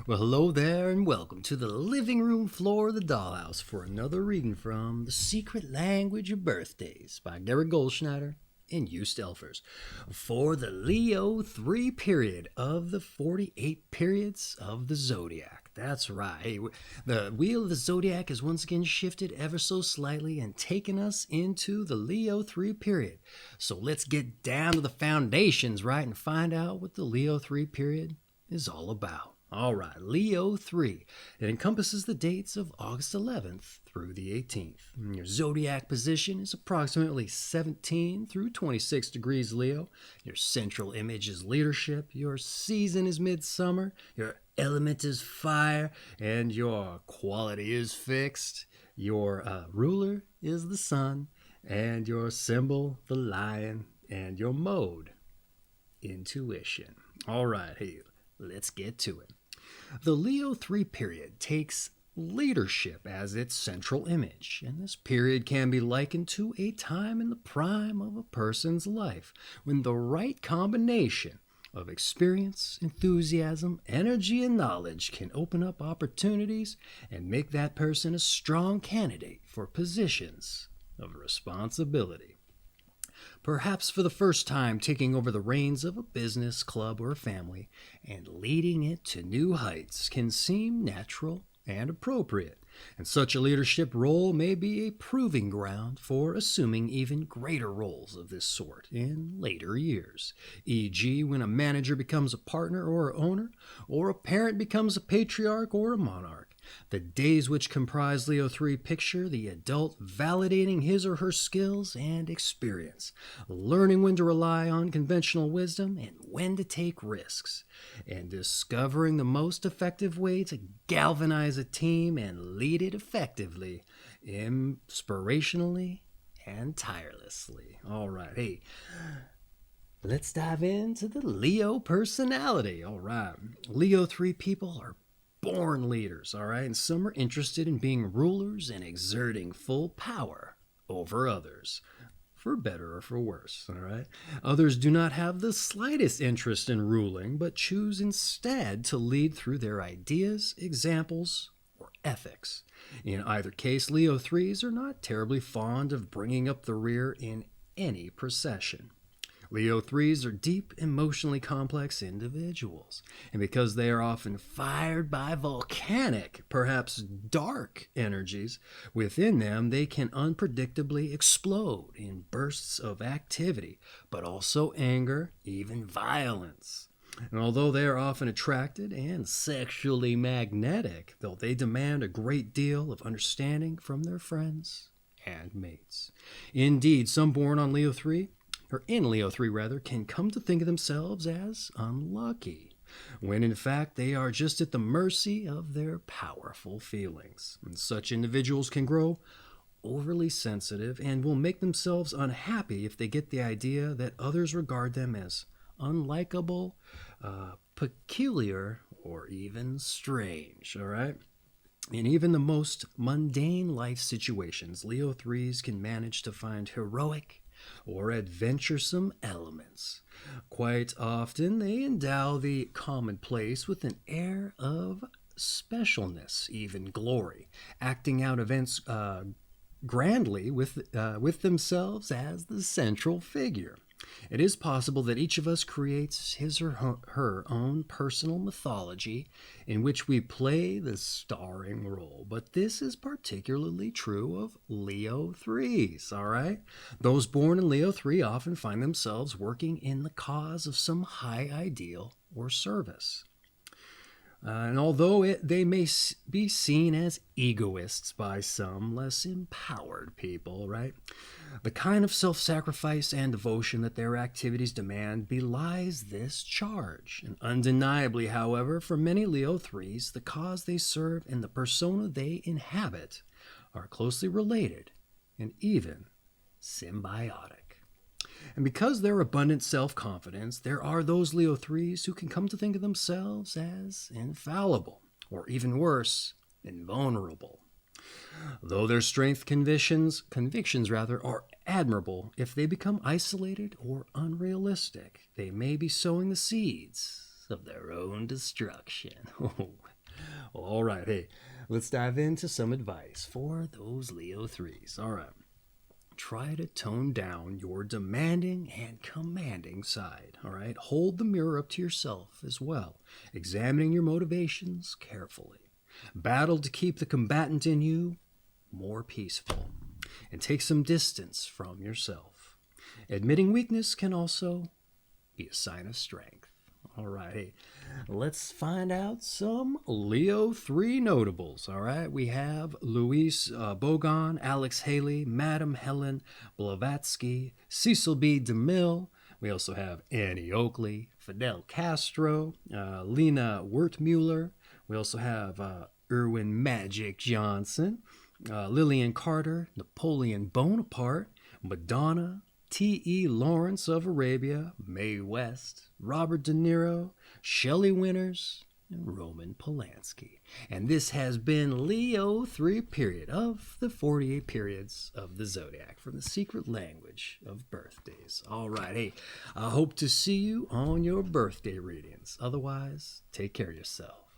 Well, hello there, and welcome to the living room floor of the dollhouse for another reading from The Secret Language of Birthdays by Garrett Goldschneider and Eustace Elfers for the Leo 3 period of the 48 periods of the zodiac. That's right. Hey, the wheel of the zodiac has once again shifted ever so slightly and taken us into the Leo 3 period. So let's get down to the foundations, right, and find out what the Leo 3 period is all about. All right, Leo 3. It encompasses the dates of August 11th through the 18th. Your zodiac position is approximately 17 through 26 degrees Leo. Your central image is leadership. Your season is midsummer. Your element is fire. And your quality is fixed. Your ruler is the sun. And your symbol, the lion. And your mode, intuition. All right, hey, let's get to it. The Leo 3 period takes leadership as its central image, and this period can be likened to a time in the prime of a person's life when the right combination of experience, enthusiasm, energy, and knowledge can open up opportunities and make that person a strong candidate for positions of responsibility. Perhaps for the first time taking over the reins of a business, club, or family and leading it to new heights can seem natural and appropriate, and such a leadership role may be a proving ground for assuming even greater roles of this sort in later years, e.g., when a manager becomes a partner or owner, or a parent becomes a patriarch or a monarch. The days which comprise Leo 3 picture the adult validating his or her skills and experience, learning when to rely on conventional wisdom and when to take risks, and discovering the most effective way to galvanize a team and lead it effectively, inspirationally, and tirelessly. All right, hey, let's dive into the Leo personality. All right, Leo 3 people are born leaders, all right? And some are interested in being rulers and exerting full power over others, for better or for worse, all right? Others do not have the slightest interest in ruling, but choose instead to lead through their ideas, examples, or ethics. In either case, Leo 3s are not terribly fond of bringing up the rear in any procession. Leo 3s are deep, emotionally complex individuals, and because they are often fired by volcanic, perhaps dark energies within them, they can unpredictably explode in bursts of activity, but also anger, even violence. And although they are often attracted and sexually magnetic, though they demand a great deal of understanding from their friends and mates. Indeed, some born on Leo 3 or in Leo 3 rather, can come to think of themselves as unlucky, when in fact they are just at the mercy of their powerful feelings. And such individuals can grow overly sensitive and will make themselves unhappy if they get the idea that others regard them as unlikable, peculiar, or even strange, all right? In even the most mundane life situations, Leo 3s can manage to find heroic or adventuresome elements. Quite often, they endow the commonplace with an air of specialness, even glory, acting out events grandly with themselves as the central figure. It is possible that each of us creates his or her own personal mythology in which we play the starring role, but this is particularly true of Leo 3s, all right? Those born in Leo 3 often find themselves working in the cause of some high ideal or service. And although they may be seen as egoists by some less empowered people, right? The kind of self-sacrifice and devotion that their activities demand belies this charge. And undeniably, however, for many Leo 3s, the cause they serve and the persona they inhabit are closely related and even symbiotic. And because their abundant self-confidence, there are those Leo 3s who can come to think of themselves as infallible, or even worse, invulnerable. Though their strength convictions are admirable, if they become isolated or unrealistic, they may be sowing the seeds of their own destruction. All right, hey, let's dive into some advice for those Leo 3s. All right. Try to tone down your demanding and commanding side, all right? Hold the mirror up to yourself as well, examining your motivations carefully. Battle to keep the combatant in you more peaceful, and take some distance from yourself. Admitting weakness can also be a sign of strength. All right, hey, let's find out some Leo 3 notables. All right, we have Luis Bogan, Alex Haley, Madam Helen Blavatsky, Cecil B. DeMille. We also have Annie Oakley, Fidel Castro, Lena Wertmuller. We also have Irwin Magic Johnson, Lillian Carter, Napoleon Bonaparte, Madonna, T.E. Lawrence of Arabia, Mae West, Robert De Niro, Shelley Winters, and Roman Polanski. And this has been Leo 3 period of the 48 periods of the zodiac from the secret language of birthdays. All right, hey, I hope to see you on your birthday readings. Otherwise, take care of yourself.